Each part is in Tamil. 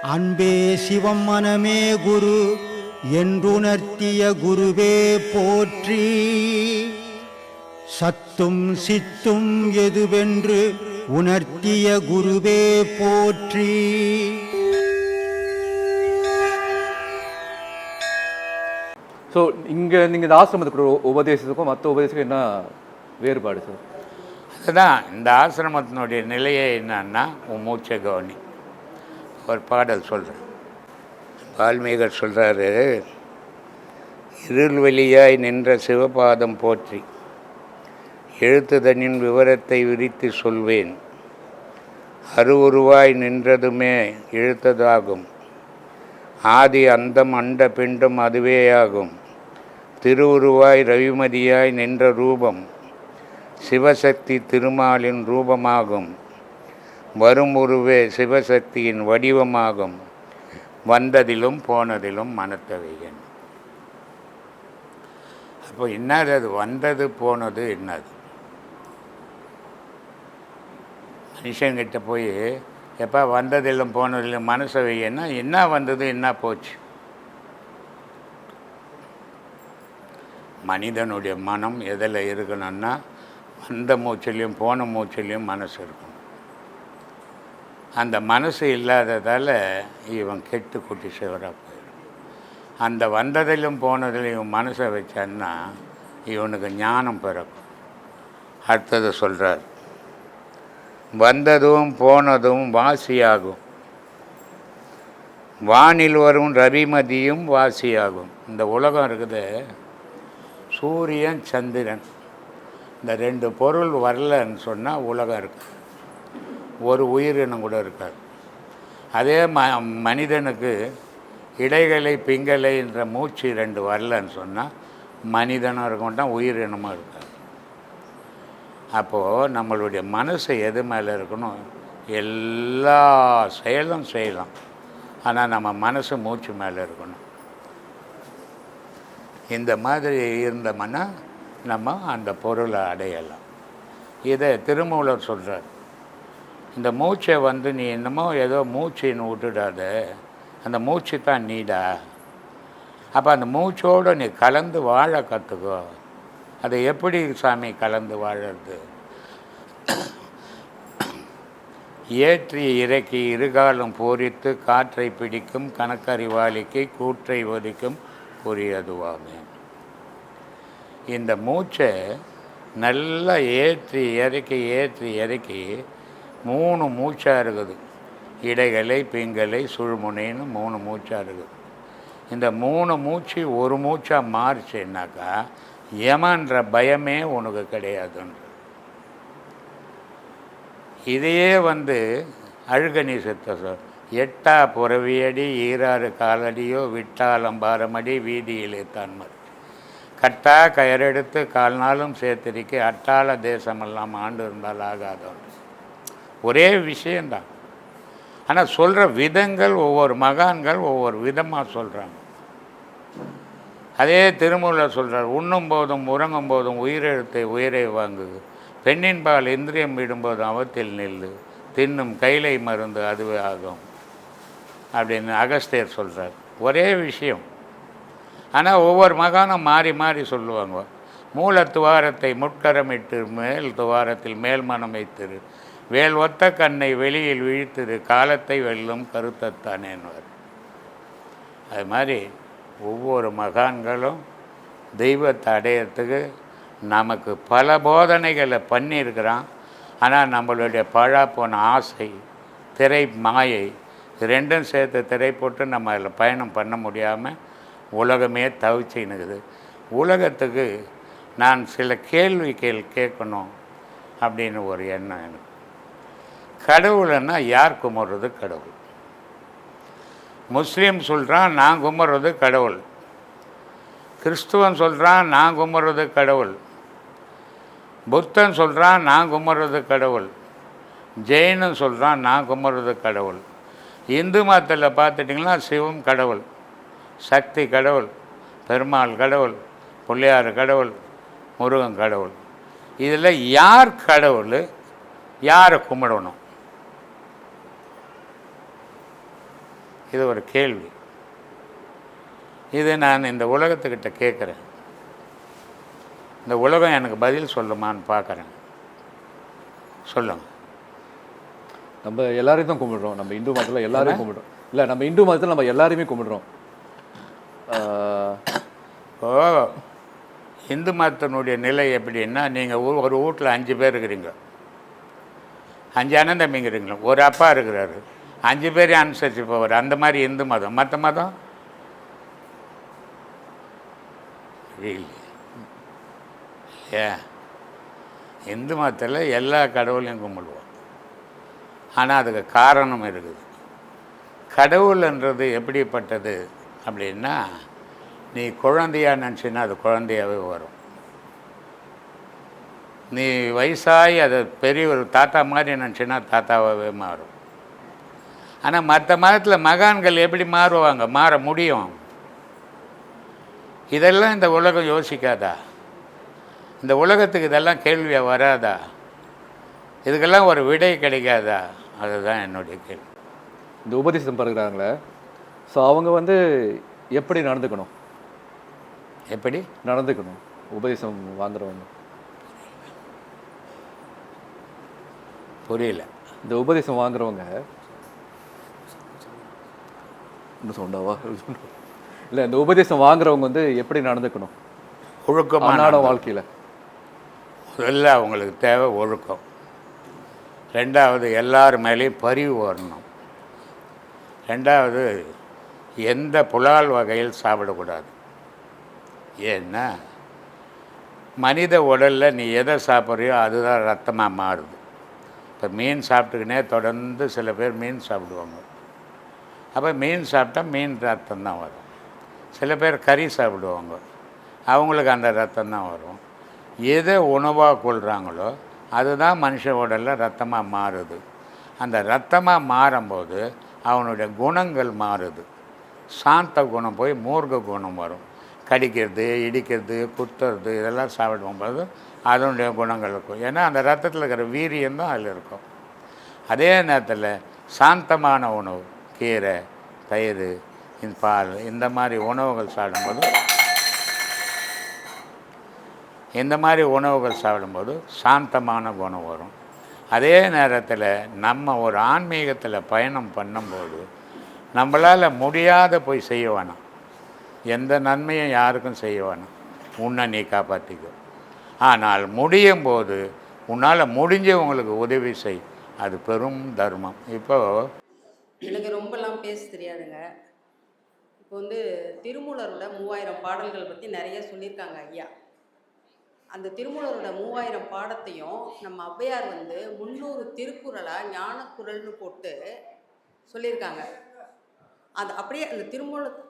அன்பே சிவம் மனமே குரு என்றுணர்த்திய குருவே போற்றி. சத்தும் சித்தும் எதுவென்று உணர்த்திய குருவே போற்றி. ஸோ இங்கே நீங்கள் இந்த ஆசிரமத்துக்கு உபதேசத்துக்கும் மற்ற உபதேசத்துக்கும் என்ன வேறுபாடு சார்? அதுதான் இந்த ஆசிரமத்தினுடைய நிலையே என்னன்னா, உன் மூச்சை கவனி. ஒரு பாடல் சொல்கிறேன். வால்மீகர் சொல்கிறாரு, இருள் வெளியாய் நின்ற சிவபாதம் போற்றி, எழுத்துதனின் விவரத்தை விரித்து சொல்வேன், அருவுருவாய் நின்றதுமே எழுத்ததாகும், ஆதி அந்தம் அண்ட பிண்டும் அதுவேயாகும், திருவுருவாய் ரவிமதியாய் நின்ற ரூபம் சிவசக்தி திருமாலின் ரூபமாகும், வரும் உருவே சிவசக்தியின் வடிவமாகும், வந்ததிலும் போனதிலும் மனத்தவையன். அப்போ என்னது அது? வந்தது போனது என்னது? மனுஷங்கிட்ட போய் எப்போ வந்ததிலும் போனதிலும் மனசை வையன்னா என்ன வந்தது என்ன போச்சு? மனிதனுடைய மனம் எதில் இருக்கணும்னா, வந்த மூச்சிலையும் போன மூச்சிலையும் மனசு இருக்கும். அந்த மனசு இல்லாததால் இவன் கெட்டு குட்டி சிவராக போயிடும். அந்த வந்ததிலும் போனதிலையும் மனசை வச்சான்னா இவனுக்கு ஞானம் பிறக்கும். அடுத்தது சொல்கிறார், வந்ததும் போனதும் வாசியாகும், வானில் வரும் ரவிமதியும் வாசியாகும். இந்த உலகம் இருக்குது, சூரியன் சந்திரன், இந்த ரெண்டு பொருள் வரலன்னு சொன்னால் உலகம் இருக்குது, ஒரு உயிரினம் கூட இருக்காது. அதே மனிதனுக்கு இடைகளை பிங்களை என்ற மூச்சு ரெண்டு வரலன்னு சொன்னால் மனிதனும் இருக்க மாட்டான், உயிரினமும் இருக்காது. அப்போது நம்மளுடைய மனசு எது மேலே இருக்கணும்? எல்லா செயலும் செய்யலாம், ஆனால் நம்ம மனசு மூச்சு மேலே இருக்கணும். இந்த மாதிரி இருந்தோம்னா நம்ம அந்த பொருளை அடையலாம். இதை திருமூலர் சொல்கிறார். இந்த மூச்சை நீ என்னமோ ஏதோ மூச்சின்னு விட்டுடாத, அந்த மூச்சு தான் நீடா. அப்போ அந்த மூச்சோடு நீ கலந்து வாழ கற்றுக்கோ. அதை எப்படி சாமி கலந்து வாழறது? ஏற்றி இறக்கி இருகாலும் பூரித்து காற்றை பிடிக்கும் கணக்கறிவாளிக்கு கூற்றை ஒதுக்கும் புரியதுவாமே. இந்த மூச்சை நல்லா ஏற்றி இறக்கி 3 மூச்சாக இருக்குது. இடைகளை பிங்களை சுழுமுனைன்னு 3 மூச்சாக இருக்குது. இந்த 3 மூச்சு ஒரு மூச்சாக மாறிச்சுன்னாக்கா யமன்ற பயமே உனக்கு கிடையாதுன்ற. இதையே அழுகணி சித்த சொல், எட்டா புறவியடி ஈராறு காலடியோ விட்டாலம்பாரமடி வீதியிலே தான் மறு, கட்டா கயரெடுத்து கால்நாளும் சேர்த்திருக்கி அட்டாள தேசமெல்லாம் ஆண்டு இருந்தால் ஆகாதோன்ற. ஒரே விஷயந்தான், ஆனால் சொல்கிற விதங்கள் ஒவ்வொரு மகான்கள் ஒவ்வொரு விதமாக சொல்கிறாங்க. அதே திருமூலர் சொல்கிறார், உண்ணும் போதும் உறங்கும் போதும் உயிரெழுத்தை உயிரை வாங்குது, பெண்ணின் பால் இந்திரியம் விடும்போதும் அவத்தில் நில்லு, தின்னும் கைலை மருந்து அதுவே ஆகும் அப்படின்னு அகஸ்தியர் சொல்கிறார். ஒரே விஷயம், ஆனால் ஒவ்வொரு மகானும் மாறி மாறி சொல்லுவாங்க. மூல துவாரத்தை முட்கரமிட்டு மேல் துவாரத்தில் மேல் மனம் வைத்திரு, வேல் ஒத்த கண்ணை வெளியில் விழித்திரு, காலத்தை வெல்லும் கருத்தத்தானேன்வார். அது மாதிரி ஒவ்வொரு மகான்களும் தெய்வத்தை அடையிறதுக்கு நமக்கு பல போதனைகளை பண்ணியிருக்கிறான். ஆனால் நம்மளுடைய பழா போன ஆசை, திரை மாயை, ரெண்டும் சேர்த்து திரை போட்டு நம்ம அதில் பயணம் பண்ண முடியாமல் உலகமே தவிச்சுன்னுக்குது. உலகத்துக்கு நான் சில கேள்விகள் கேட்கணும் அப்படின்னு ஒரு எண்ணம் எனக்கு. கடவுளைன்னா யார் கும்பிட்றது? கடவுள். முஸ்லீம் சொல்கிறான் நான் கும்பிட்றது கடவுள், கிறிஸ்துவன் சொல்கிறான் நான் கும்பிட்றது கடவுள், புத்தன் சொல்கிறான் நான் கும்பிட்றது கடவுள், ஜெயினன் சொல்கிறான் நான் கும்பிட்றது கடவுள். இந்து மதத்தில் பார்த்துட்டிங்கன்னா சிவம் கடவுள், சக்தி கடவுள், பெருமாள் கடவுள், பிள்ளையார் கடவுள், முருகன் கடவுள். இதில் யார் கடவுள்? யாரை கும்பிடணும்? இது ஒரு கேள்வி. இது நான் இந்த உலகத்துக்கிட்ட கேட்குறேன். இந்த உலகம் எனக்கு பதில் சொல்லுமான்னு பார்க்குறேன். சொல்லுங்க. நம்ம எல்லாரையும் தான் கும்பிடுறோம். நம்ம இந்து மதத்தில் எல்லாரையும் கும்பிடுறோம். இல்லை, நம்ம இந்து மதத்தில் நம்ம எல்லாரையுமே கும்பிடுறோம். ஓ, இந்து மதத்தினுடைய நிலை எப்படின்னா, நீங்கள் ஒரு வீட்டில் 5 பேர் இருக்கிறீங்க, 5 அண்ணன் தம்பிங்கிறீங்களா, ஒரு அப்பா இருக்கிறாரு, 5 பேரையும் அனுசரித்து போவார். அந்த மாதிரி இந்து மதம். மற்ற மதம் ஏன் இந்து மதத்தில் எல்லா கடவுளையும் கும்பிடுவோம். ஆனால் அதுக்கு காரணம் இருக்குது. கடவுள்ன்றது எப்படிப்பட்டது அப்படின்னா, நீ குழந்தையாக நினச்சின்னா அது குழந்தையாகவே வரும். நீ வயசாகி அதை பெரிய ஒரு தாத்தா மாதிரி நினச்சின்னா தாத்தாவாகவே மாறும். ஆனால் மற்ற மதத்தில் மகான்கள் எப்படி மாறுவாங்க? மாற முடியும். இதெல்லாம் இந்த உலகம் யோசிக்காதா? இந்த உலகத்துக்கு இதெல்லாம் கேள்வியாக வராதா? இதுக்கெல்லாம் ஒரு விடை கிடைக்காதா? அதுதான் என்னுடைய கேள்வி. இந்த உபதேசம் பருகிறாங்களே, ஸோ அவங்க வந்து எப்படி நடந்துக்கணும்? எப்படி நடந்துக்கணும் உபதேசம் வாங்குறவங்க? புரியல. இந்த உபதேசம் வாங்குறவங்க இன்னும் சொன்னாவா இல்லை, இந்த உபதேசம் வாங்குறவங்க வந்து எப்படி நடந்துக்கணும் ஒழுக்கமான வாழ்க்கையில்? முதல்ல அவங்களுக்கு தேவை ஒழுக்கம். 2வது எல்லார் மேலேயும் பரிவு வரணும். 2வது எந்த புலால் வகையில் சாப்பிடக்கூடாது. ஏன்னா மனித உடலில் நீ எதை சாப்பிட்றியோ அதுதான் ரத்தமாக மாறுது. இப்போ மீன் சாப்பிட்டுக்கினே தொடர்ந்து சில பேர் மீன் சாப்பிடுவாங்க. அப்போ மீன் சாப்பிட்டா மீன் ரத்தம் தான் வரும். சில பேர் கறி சாப்பிடுவாங்க, அவங்களுக்கு அந்த ரத்தம் தான் வரும். எதை உணவாக கொள்கிறாங்களோ அதுதான் மனுஷ உடலில் ரத்தமாக மாறுது. அந்த ரத்தமாக மாறும்போது அவனுடைய குணங்கள் மாறுது. சாந்த குணம் போய் மூர்க்க குணம் வரும். கடிக்கிறது, இடிக்கிறது, குத்துறது இதெல்லாம் சாப்பிடும்போது அதனுடைய குணங்கள் இருக்கும். ஏன்னா அந்த ரத்தத்தில் இருக்கிற வீரியம்தான் அதில் இருக்கும். அதே நேரத்தில் சாந்தமான உணவு, கீரை, தயிர், இந்த பால், இந்த மாதிரி உணவுகள் சாப்பிடும்போது சாந்தமான குணம் வரும். அதே நேரத்தில் நம்ம ஒரு ஆன்மீகத்தில் பயணம் பண்ணும்போது நம்மளால் முடியாத போய் செய்ய வேணாம். எந்த நன்மையும் யாருக்கும் செய்ய வேணாம். உன்னை நீ காப்பாற்றிக்கோ. ஆனால் முடியும் போது உன்னால் முடிஞ்சவங்களுக்கு உதவி செய். அது பெரும் தர்மம். இப்போது எனக்கு ரொம்பலாம் பேச தெரியாதுங்க. இப்போ வந்து திருமூலரோட 3000 பாடல்கள் பற்றி நிறைய சொல்லியிருக்காங்க ஐயா. அந்த திருமூலரோட 3000 பாடத்தையும் நம்ம ஔவையார் வந்து 300 திருக்குறளாக ஞானக்குறள்னு போட்டு சொல்லியிருக்காங்க. அது அப்படியே அந்த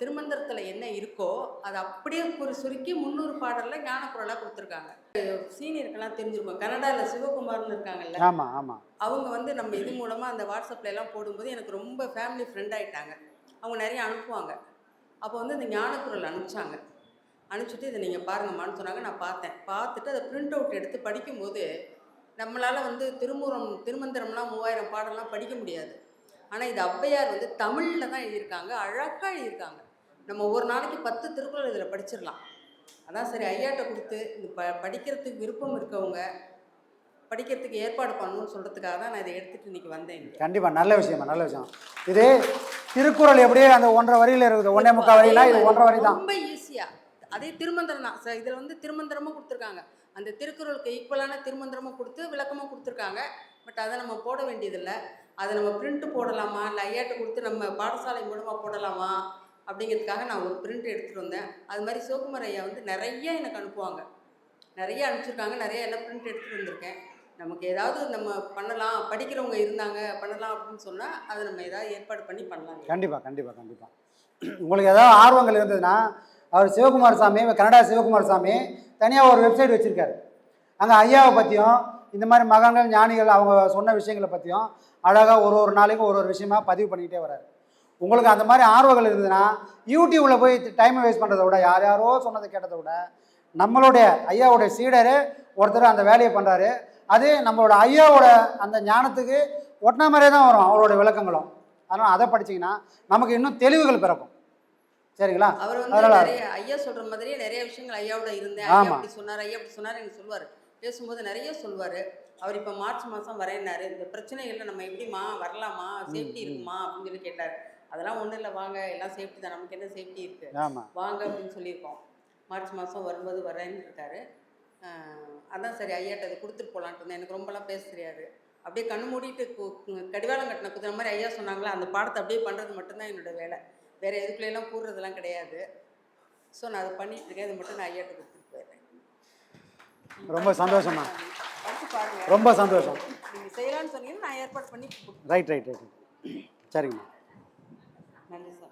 திருமந்திரத்தில் என்ன இருக்கோ அதை அப்படியே சுருக்கி 300 பாடலில் ஞானக்குறளாக கொடுத்துருக்காங்க. சீனியருக்கெல்லாம் தெரிஞ்சிருக்கும், கனடாவில் சிவகுமார்னு இருக்காங்கல்ல, ஆமாம் ஆமாம், அவங்க வந்து நம்ம இது மூலமாக அந்த வாட்ஸ்அப்ல எல்லாம் போடும்போது எனக்கு ரொம்ப ஃபேமிலி ஃப்ரெண்ட் ஆகிட்டாங்க. அவங்க நிறைய அனுப்புவாங்க. அப்போ வந்து இந்த ஞானக்குறள் அனுப்பிச்சாங்க. அனுப்பிச்சிட்டு இதை நீங்கள் பாருங்கம்மான்னு சொன்னாங்க. நான் பார்த்தேன். பார்த்துட்டு அதை பிரிண்ட் அவுட் எடுத்து படிக்கும்போது நம்மளால் வந்து திருமந்திரம்லாம் 3000 பாடலாம் படிக்க முடியாது. ஆனால் இது ஔவையார் வந்து தமிழில் தான் எழுதியிருக்காங்க. அழகாக எழுதியிருக்காங்க. நம்ம ஒரு நாளைக்கு 10 திருக்குறள் இதில் படிச்சிடலாம். அதான் சரி ஐயாட்ட கொடுத்து இது படிக்கிறதுக்கு விருப்பம் இருக்கவங்க படிக்கிறதுக்கு ஏற்பாடு பண்ணணும்னு சொல்கிறதுக்காக தான் நான் இதை எடுத்துகிட்டு இன்றைக்கி வந்தேன். கண்டிப்பாக நல்ல விஷயமா, நல்ல விஷயம். இது திருக்குறள் எப்படியே அந்த 1.5 வரியில் இருக்குது, 1.25 வரினா இது 1.5 வரி தான். ரொம்ப ஈஸியாக அதே திருமந்திரம் தான் சார். இதில் வந்து திருமந்திரமும் கொடுத்துருக்காங்க. அந்த திருக்குறளுக்கு ஈக்குவலான திருமந்திரமும் கொடுத்து விளக்கமும் கொடுத்துருக்காங்க. பட் அதை நம்ம போட வேண்டியதில்லை. அதை நம்ம பிரிண்ட்டு போடலாமா, இல்லை ஐயாட்ட கொடுத்து நம்ம பாடசாலை மூலமாக போடலாமா அப்படிங்கிறதுக்காக நான் ஒரு பிரிண்ட் எடுத்துகிட்டு வந்தேன். அது மாதிரி சிவகுமார் ஐயா வந்து நிறைய எனக்கு அனுப்புவாங்க. நிறைய அனுப்பிச்சிருக்காங்க. நிறைய என்ன பிரிண்ட் எடுத்துகிட்டு வந்திருக்கேன். நமக்கு ஏதாவது நம்ம பண்ணலாம், படிக்கிறவங்க இருந்தாங்க பண்ணலாம் அப்படின்னு சொன்னால் அதை நம்ம ஏதாவது ஏற்பாடு பண்ணி பண்ணலாம். கண்டிப்பாக கண்டிப்பாக கண்டிப்பாக. உங்களுக்கு ஏதாவது ஆர்வங்கள் இருந்ததுன்னா அவர் சிவகுமார் சாமி, கனடா சிவகுமார் சாமி தனியாக ஒரு வெப்சைட் வச்சுருக்காரு. அங்கே ஐயாவை பற்றியும் இந்த மாதிரி மகான்கள் ஞானிகள் அவங்க சொன்ன விஷயங்களை பற்றியும் அழகாக ஒரு நாளைக்கும் ஒரு விஷயமா பதிவு பண்ணிக்கிட்டே வர்றாரு. உங்களுக்கு அந்த மாதிரி ஆர்வங்கள் இருந்ததுன்னா யூடியூப்பில் போய் டைமை வேஸ்ட் பண்ணுறதை விட, யாரோ சொன்னதை கேட்டதை விட, நம்மளுடைய ஐயாவோடைய சீடரு ஒருத்தர் அந்த வேலையை பண்ணுறாரு. அது நம்மளோட ஐயாவோட அந்த ஞானத்துக்கு ஒட்டின மாதிரியே தான் வரும் அவரோட விளக்கங்களும். அதனால் அதை படிச்சிங்கன்னா நமக்கு இன்னும் தெளிவுகள் பிறக்கும். சரிங்களா? அவர் வந்து அதனால் நிறைய ஐயா சொல்ற மாதிரியே நிறைய விஷயங்கள் ஐயாவோட இருந்தேன். ஐயா ஆமாம். அப்படி சொன்னார், ஐயா அப்படி சொன்னார் எனக்கு சொல்லுவார். பேசும்போது நிறைய சொல்லுவார். அவர் இப்போ மார்ச் மாதம் வரேன்னாரு. இந்த பிரச்சனைகளில் நம்ம எப்படிம்மா வரலாமா, சேஃப்டி இருக்குமா அப்படின்னு சொல்லி கேட்டார். அதெல்லாம் ஒன்றும் இல்லை, வாங்க எல்லாம் சேஃப்டி தான், நமக்கு என்ன சேஃப்டி இருக்குது, ஆமாம். வாங்க அப்படின்னு சொல்லியிருக்கோம். மார்ச் மாதம் வரும்போது வரேன்னு இருக்காரு. அதான் சரி ஐயாட்ட அதை கொடுத்துட்டு போகலான்ட்டு இருந்தேன். எனக்கு ரொம்பலாம் பேச தெரியாது. அப்படியே கண்ணு மூடிட்டு கடிவாளம் கட்டின குதிரை மாதிரி ஐயா சொன்னாங்களா அந்த பாடத்தை அப்படியே பண்ணுறது மட்டும்தான் என்னோட வேலை. வேறு எதுக்குள்ளெல்லாம் கூடுறதெல்லாம் கிடையாது. ஸோ நான் அதை பண்ணிட்டு இருக்கேன். இது மட்டும் நான் ஐயாட்ட கொடுத்துட்டு போயிடுறேன். ரொம்ப சந்தோஷமா, படிச்சு பாருங்க. ரொம்ப சந்தோஷம். நீங்கள் செய்யலான்னு சொன்னீங்கன்னா நான் ஏற்பாடு பண்ணி கொடுத்துருவேன். Right right right. சரிங்கம்மா. நன்றி சார்.